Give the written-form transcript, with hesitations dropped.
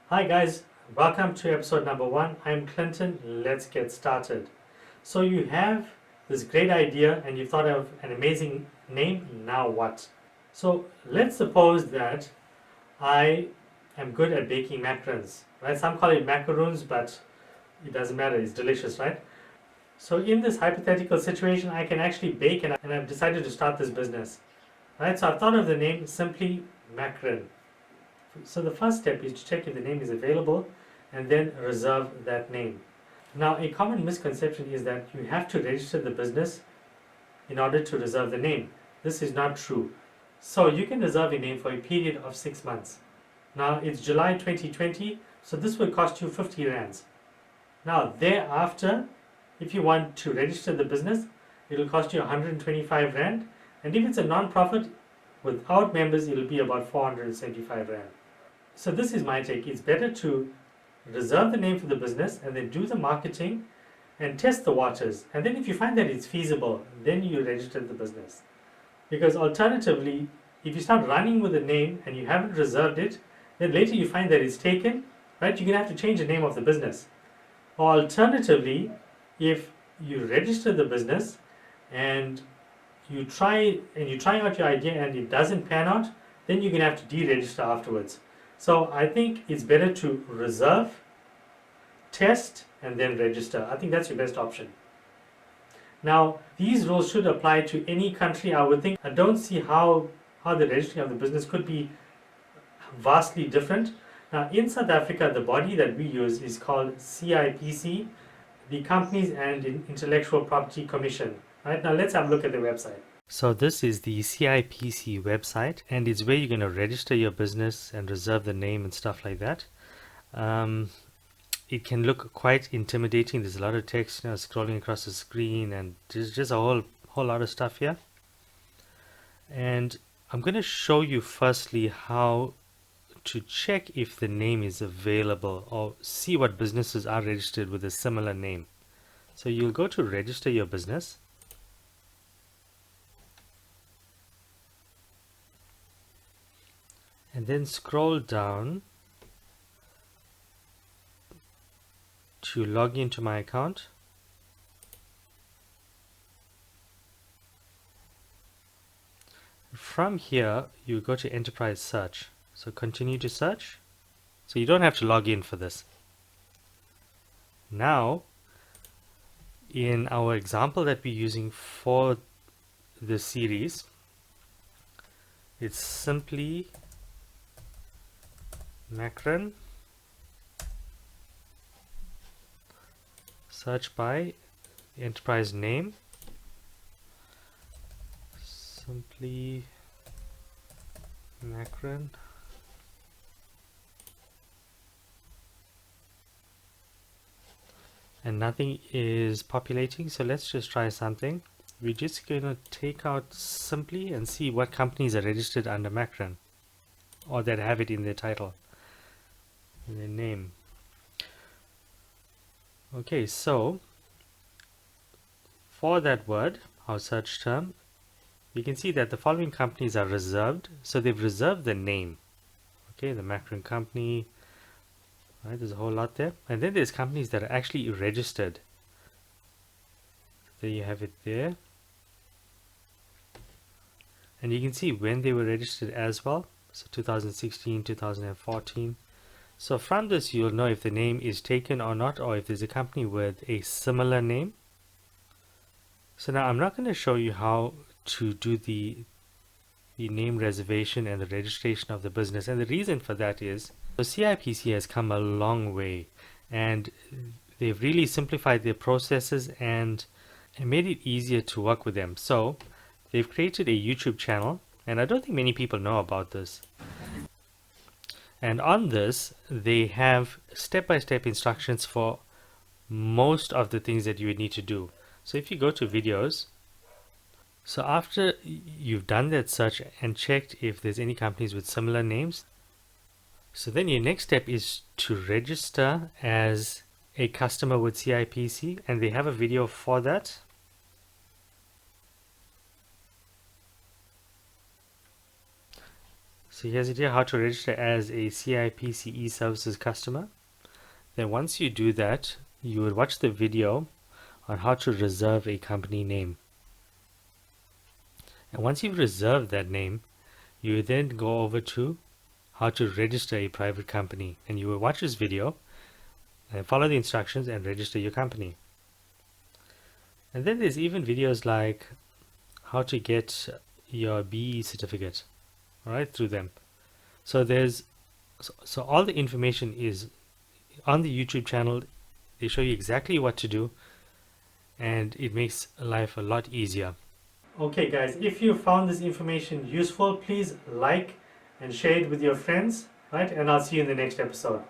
Hi guys, welcome to episode number 1. I'm Clinton. Let's get started. So you have this great idea and you thought of an amazing name. Now what? So let's suppose that I am good at baking macarons, right? Some call it macaroons, but it doesn't matter. It's delicious, right? So in this hypothetical situation, I can actually bake and I've decided to start this business, right? So I've thought of the name simply macaron. So the first step is to check if the name is available and then reserve that name. Now, a common misconception is that you have to register the business in order to reserve the name. This is not true. So you can reserve a name for a period of 6 months. Now, it's July 2020, so this will cost you 50 rands. Now, thereafter, if you want to register the business, it will cost you 125 rand, and if it's a non-profit without members, it will be about 475 rand. So this is my take. It's better to reserve the name for the business and then do the marketing and test the waters. And then if you find that it's feasible, then you register the business. Because alternatively, if you start running with a name and you haven't reserved it, then later you find that it's taken, right? You're going to have to change the name of the business. Or alternatively, if you register the business and you try out your idea and it doesn't pan out, then you're going to have to deregister afterwards. So I think it's better to reserve, test, and then register. I think that's your best option. Now, these rules should apply to any country, I would think. I don't see how the registering of the business could be vastly different. Now, in South Africa, the body that we use is called CIPC, the Companies and Intellectual Property Commission. Right, now let's have a look at the website. So this is the CIPC website, and it's where you're going to register your business and reserve the name and stuff like that. It can look quite intimidating. There's a lot of text, scrolling across the screen, and there's just a whole lot of stuff here. And I'm going to show you firstly how to check if the name is available or see what businesses are registered with a similar name. So you'll go to register your business. And then scroll down to log into my account. From here, you go to enterprise search. So continue to search. So you don't have to log in for this. Now, in our example that we're using for the series, it's simply macaron, search by enterprise name, simply macaron, and nothing is populating, so let's just try something. We're just going to take out simply and see what companies are registered under macaron or that have it in their title, in their name. Okay, so for that word, our search term, you can see that the following companies are reserved. So they've reserved the name. Okay, the macaron company, right? There's a whole lot there. And then there's companies that are actually registered. There you have it there. And you can see when they were registered as well. So 2016, 2014. So from this, you'll know if the name is taken or not, or if there's a company with a similar name. So now I'm not going to show you how to do the name reservation and the registration of the business. And the reason for that is, so CIPC has come a long way, and they've really simplified their processes and made it easier to work with them. So they've created a YouTube channel, and I don't think many people know about this. And on this, they have step-by-step instructions for most of the things that you would need to do. So if you go to videos, so after you've done that search and checked if there's any companies with similar names, so then your next step is to register as a customer with CIPC, and they have a video for that. So here's it here, how to register as a Cipc services customer. Then once you do that, you would watch the video on how to reserve a company name. And once you've reserved that name, you would then go over to how to register a private company. And you will watch this video and follow the instructions and register your company. And then there's even videos like how to get your BE certificate, right, through them. So so all the information is on the YouTube channel. They show you exactly what to do, and it makes life a lot easier. Okay guys, if you found this information useful, please like and share it with your friends, right? And I'll see you in the next episode.